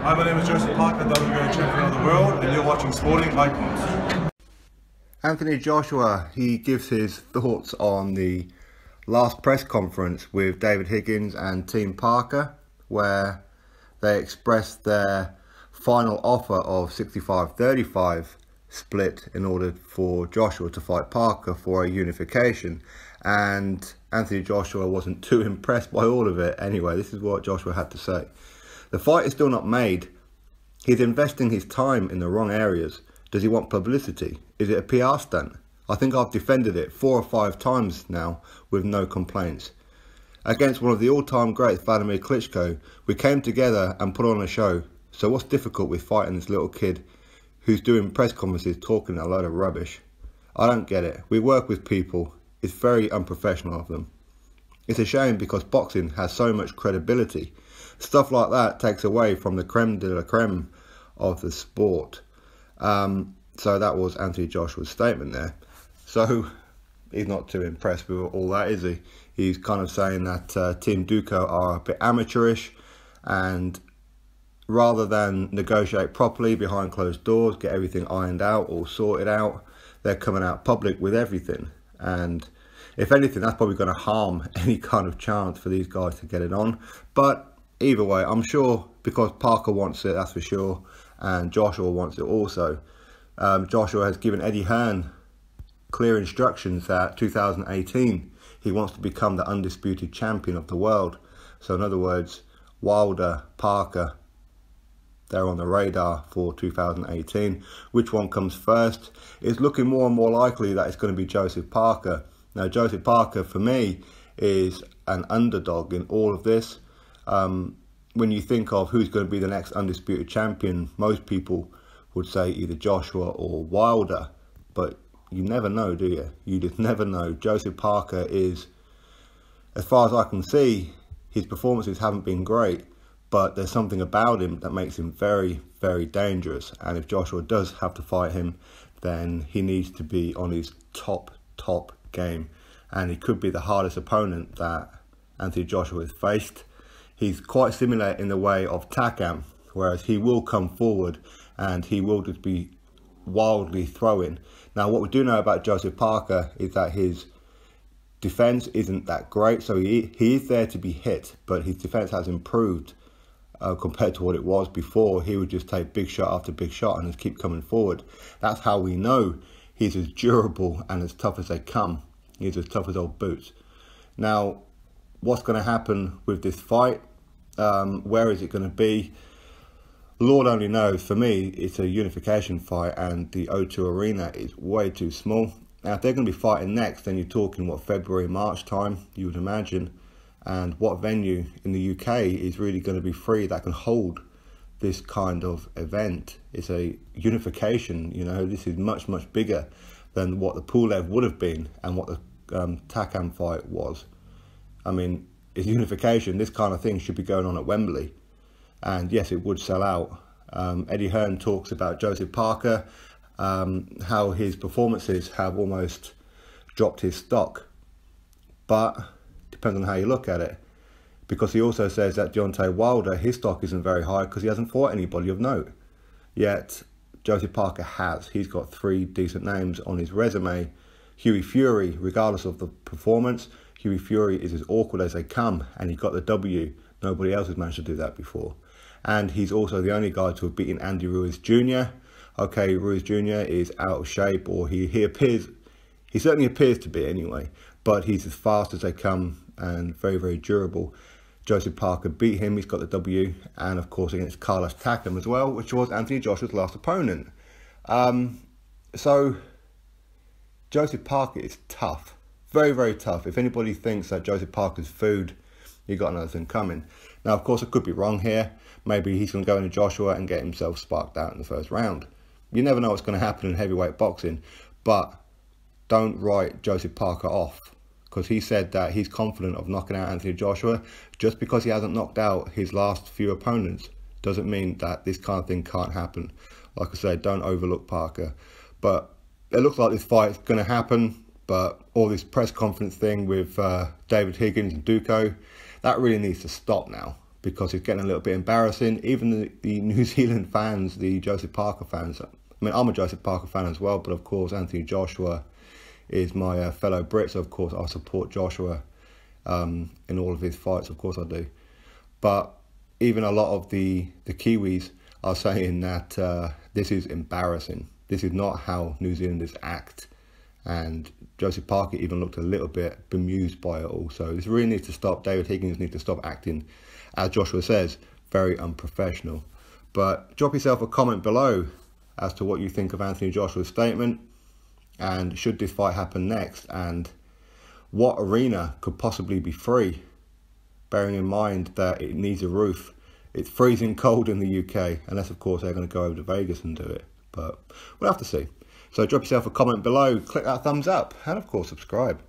Hi, my name is Joseph Parker, WBO champion of the world, and you're watching Sporting Icons. Anthony Joshua, he gives his thoughts on the last press conference with David Higgins and Team Parker, where they expressed their final offer of 65-35 split in order for Joshua to fight Parker for a unification. And Anthony Joshua wasn't too impressed by all of it. Anyway, this is what Joshua had to say. The fight is still not made. He's investing his time in the wrong areas. Does he want publicity? Is it a PR stunt? I think I've defended it 4 or 5 times now with no complaints. Against one of the all-time greats, Vladimir Klitschko, we came together and put on a show. So what's difficult with fighting this little kid who's doing press conferences talking a load of rubbish? I don't get it. We work with people. It's very unprofessional of them. It's a shame because boxing has so much credibility. Stuff like that takes away from the creme de la creme of the sport. So that was Anthony Joshua's statement there. So he's not too impressed with all that, is he? He's kind of saying that Team Duco are a bit amateurish, and rather than negotiate properly behind closed doors, get everything ironed out or sorted out, they're coming out public with everything. And if anything, that's probably going to harm any kind of chance for these guys to get it on. But either way, I'm sure, because Parker wants it, that's for sure, and Joshua wants it also. Joshua has given Eddie Hearn clear instructions that 2018 he wants to become the undisputed champion of the world. So in other words, Wilder, Parker, they're on the radar for 2018. Which one comes first? It's looking more and more likely that it's going to be Joseph Parker. Now, Joseph Parker, for me, is an underdog in all of this. When you think of who's going to be the next undisputed champion, most people would say either Joshua or Wilder. But you never know, do you? You just never know. Joseph Parker is, as far as I can see, his performances haven't been great. But there's something about him that makes him very, very dangerous. And if Joshua does have to fight him, then he needs to be on his top game. And he could be the hardest opponent that Anthony Joshua has faced. He's quite similar in the way of Takam, whereas he will come forward and he will just be wildly throwing. Now, what we do know about Joseph Parker is that his defense isn't that great. So he is there to be hit, but his defense has improved compared to what it was before. He would just take big shot after big shot and just keep coming forward. That's how we know he's as durable and as tough as they come. He's as tough as old boots. Now, what's going to happen with this fight? Where is it going to be? Lord only knows. For me, it's a unification fight, and the O2 Arena is way too small. Now, if they're going to be fighting next, then you're talking, what, February, March time, you would imagine. And what venue in the UK is really going to be free that can hold this kind of event? It's a unification, you know. This is much, much bigger than what the Pulev would have been and what the Takam fight was. I mean, it's unification. This kind of thing should be going on at Wembley. And yes, it would sell out. Eddie Hearn talks about Joseph Parker, how his performances have almost dropped his stock. But depends on how you look at it. Because he also says that Deontay Wilder, his stock isn't very high because he hasn't fought anybody of note. Yet, Joseph Parker has. He's got 3 decent names on his resume. Hughie Fury, regardless of the performance, Hughie Fury is as awkward as they come, and he got the W. Nobody else has managed to do that before. And he's also the only guy to have beaten Andy Ruiz Jr. Okay, Ruiz Jr. is out of shape, or he certainly appears to be anyway, but he's as fast as they come and very, very durable. Joseph Parker beat him, he's got the W, and of course against Carlos Takam as well, which was Anthony Joshua's last opponent. So Joseph Parker is tough, very, very tough. If anybody thinks that Joseph Parker's food, you got another thing coming. Now, of course, I could be wrong here. Maybe he's going to go into Joshua and get himself sparked out in the first round. You never know what's going to happen in heavyweight boxing, but don't write Joseph Parker off, because he said that he's confident of knocking out Anthony Joshua. Just because he hasn't knocked out his last few opponents doesn't mean that this kind of thing can't happen. Like I said, don't overlook Parker. But it looks like this fight's going to happen, but all this press conference thing with David Higgins and Duco, that really needs to stop now, because it's getting a little bit embarrassing. Even the New Zealand fans, the Joseph Parker fans, I mean, I'm a Joseph Parker fan as well, but of course Anthony Joshua is my fellow Brit, so of course I support Joshua in all of his fights, of course I do. But even a lot of the Kiwis are saying that this is embarrassing. This is not how New Zealanders act. And Joseph Parker even looked a little bit bemused by it all. So this really needs to stop. David Higgins needs to stop acting, as Joshua says, very unprofessional. But drop yourself a comment below as to what you think of Anthony Joshua's statement, and should this fight happen next, and what arena could possibly be free, bearing in mind that it needs a roof. It's freezing cold in the UK, unless of course they're going to go over to Vegas and do it, but we'll have to see. So drop yourself a comment below, click that thumbs up, and of course subscribe.